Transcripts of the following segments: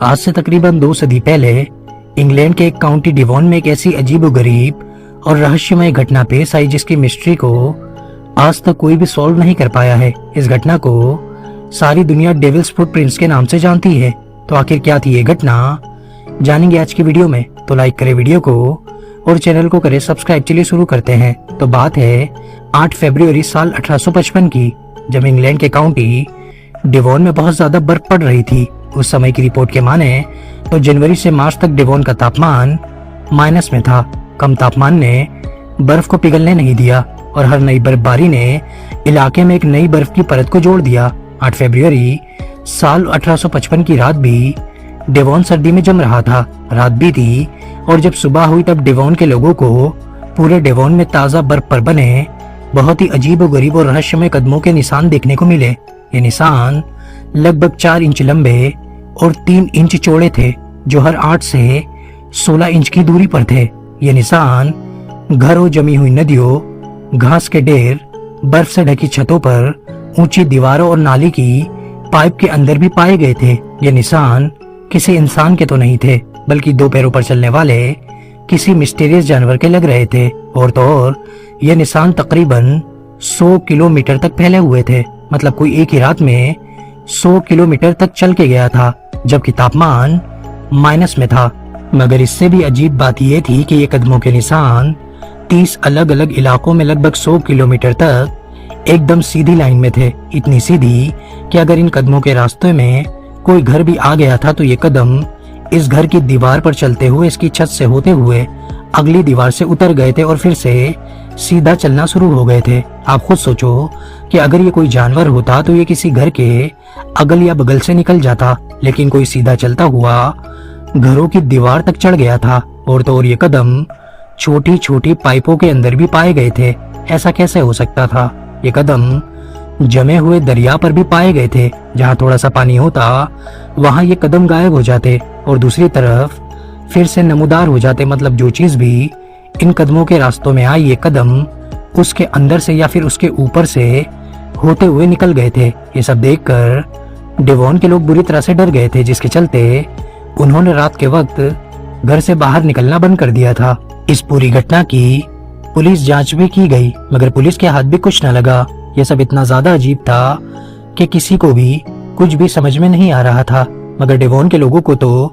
आज से तकरीबन 2 सदी पहले इंग्लैंड के एक काउंटी डिवॉन में एक ऐसी अजीबोगरीब और रहस्यमय घटना पेश आई जिसकी मिस्ट्री को आज तक कोई भी सॉल्व नहीं कर पाया है। इस घटना को सारी दुनिया डेविल्स फुटप्रिंट्स के नाम से जानती है। तो आखिर क्या थी ये घटना, जानेंगे आज की वीडियो में। तो लाइक करें वीडियो को और चैनल को करें सब्सक्राइब। चलिए शुरू करते हैं। तो बात है 8 फरवरी साल 1855 की, जब इंग्लैंड के काउंटी डिवॉन में बहुत ज्यादा बर्फ पड़ रही थी। उस समय की रिपोर्ट के माने तो जनवरी से मार्च तक डिवॉन का तापमान माइनस में था। कम तापमान ने बर्फ को पिघलने नहीं दिया और हर नई बर्फबारी ने इलाके में एक नई बर्फ की परत को जोड़ दिया। 8 फरवरी साल 1855 की रात भी डिवॉन सर्दी में जम रहा था। रात भी थी और जब सुबह हुई तब डिवॉन के लोगों को पूरे डिवॉन में ताजा बर्फ पर बने बहुत ही अजीब और गरीब और रहस्यमय कदमों के निशान देखने को मिले। ये निशान लगभग 4 इंच लंबे और 3 इंच चौड़े थे, जो हर 8 से 16 इंच की दूरी पर थे। ये निशान घरों, जमी हुई नदियों, घास के ढेर, बर्फ से ढकी छतों पर, ऊंची दीवारों और नाली की पाइप के अंदर भी पाए गए थे। ये निशान किसी इंसान के तो नहीं थे, बल्कि 2 पैरों पर चलने वाले किसी मिस्टीरियस जानवर के लग रहे थे। और तो और ये निशान तकरीबन 100 किलोमीटर तक फैले हुए थे। मतलब कोई एक ही रात में 100 किलोमीटर तक चल के गया था, जबकि तापमान माइनस में था। मगर इससे भी अजीब बात यह थी कि ये कदमों के निशान 30 अलग अलग इलाकों में लगभग 100 किलोमीटर तक एकदम सीधी लाइन में थे। इतनी सीधी कि अगर इन कदमों के रास्ते में कोई घर भी आ गया था तो ये कदम इस घर की दीवार पर चलते हुए इसकी छत से होते हुए अगली दीवार से उतर गए थे और फिर से सीधा चलना शुरू हो गए थे। आप खुद सोचो कि अगर ये कोई जानवर होता तो ये किसी घर के अगल या बगल से निकल जाता, लेकिन कोई सीधा चलता हुआ घरों की दीवार तक चढ़ गया था। और तो और ये कदम छोटी छोटी पाइपों के अंदर भी पाए गए थे। ऐसा कैसे हो सकता था? ये कदम जमे हुए दरिया पर भी पाए गए थे। जहाँ थोड़ा सा पानी होता वहाँ ये कदम गायब हो जाते और दूसरी तरफ फिर से नमूदार हो जाते। मतलब जो चीज भी इन कदमों के रास्तों में आई, ये कदम उसके अंदर से या फिर उसके ऊपर से होते हुए निकल गए थे। ये सब देखकर डिवॉन के लोग बुरी तरह से डर गए थे, जिसके चलते उन्होंने रात के वक्त घर से बाहर निकलना बंद कर दिया था। इस पूरी घटना की पुलिस जांच भी की गई, मगर पुलिस के हाथ भी कुछ न लगा। ये सब इतना ज्यादा अजीब था कि किसी को भी कुछ भी समझ में नहीं आ रहा था। मगर डिवॉन के लोगों को तो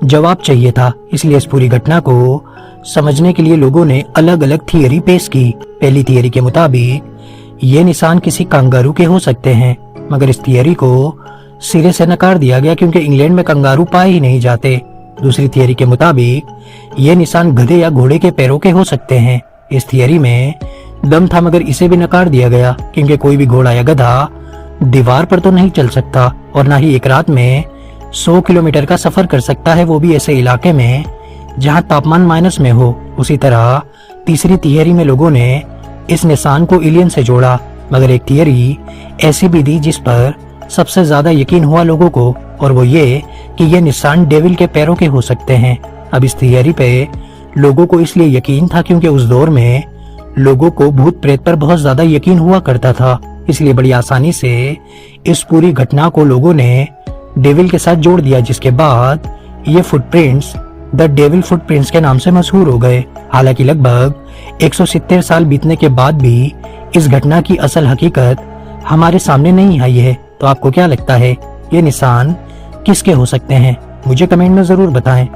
जवाब चाहिए था, इसलिए इस पूरी घटना को समझने के लिए लोगों ने अलग अलग थियरी पेश की। पहली थियरी के मुताबिक ये निशान किसी कंगारू के हो सकते हैं, मगर इस थियरी को सिरे से नकार दिया गया क्योंकि इंग्लैंड में कंगारू पाए ही नहीं जाते। दूसरी थियरी के मुताबिक ये निशान गधे या घोड़े के पैरों के हो सकते हैं। इस थियरी में दम था, मगर इसे भी नकार दिया गया क्योंकि कोई भी घोड़ा या गधा दीवार पर तो नहीं चल सकता और न ही एक रात में 100 किलोमीटर का सफर कर सकता है, वो भी ऐसे इलाके में जहां तापमान माइनस में हो। उसी तरह तीसरी थियरी में लोगों ने इस निशान को एलियन से जोड़ा, मगर एक थियरी ऐसी भी दी जिस पर सबसे ज्यादा यकीन हुआ लोगों को, और वो ये कि ये निशान डेविल के पैरों के हो सकते हैं। अब इस थियरी पे लोगों को इसलिए यकीन था क्योंकि उस दौर में लोगों को भूत प्रेत पर बहुत ज्यादा यकीन हुआ करता था, इसलिए बड़ी आसानी से इस पूरी घटना को लोगों ने डेविल के साथ जोड़ दिया, जिसके बाद ये फुटप्रिंट्स द डेविल फुटप्रिंट्स के नाम से मशहूर हो गए। हालांकि लगभग 170 साल बीतने के बाद भी इस घटना की असल हकीकत हमारे सामने नहीं आई है। तो आपको क्या लगता है, ये निशान किसके हो सकते हैं? मुझे कमेंट में जरूर बताएं।